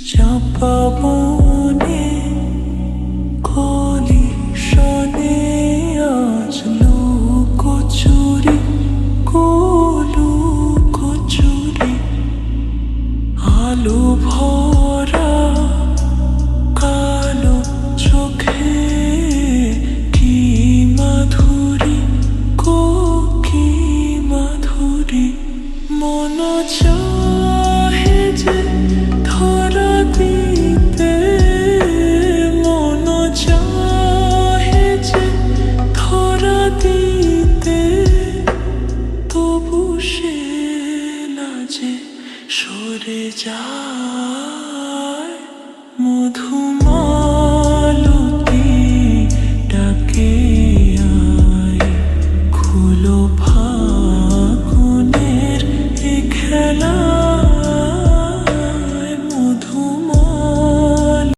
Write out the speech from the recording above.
চাপা বনে কলি শনে আজ লুকোচুরি লুকোচুরি আলো ভরা কালো চোখে কি মাধুরী কি মাধুরী মন চাহে যে ধরা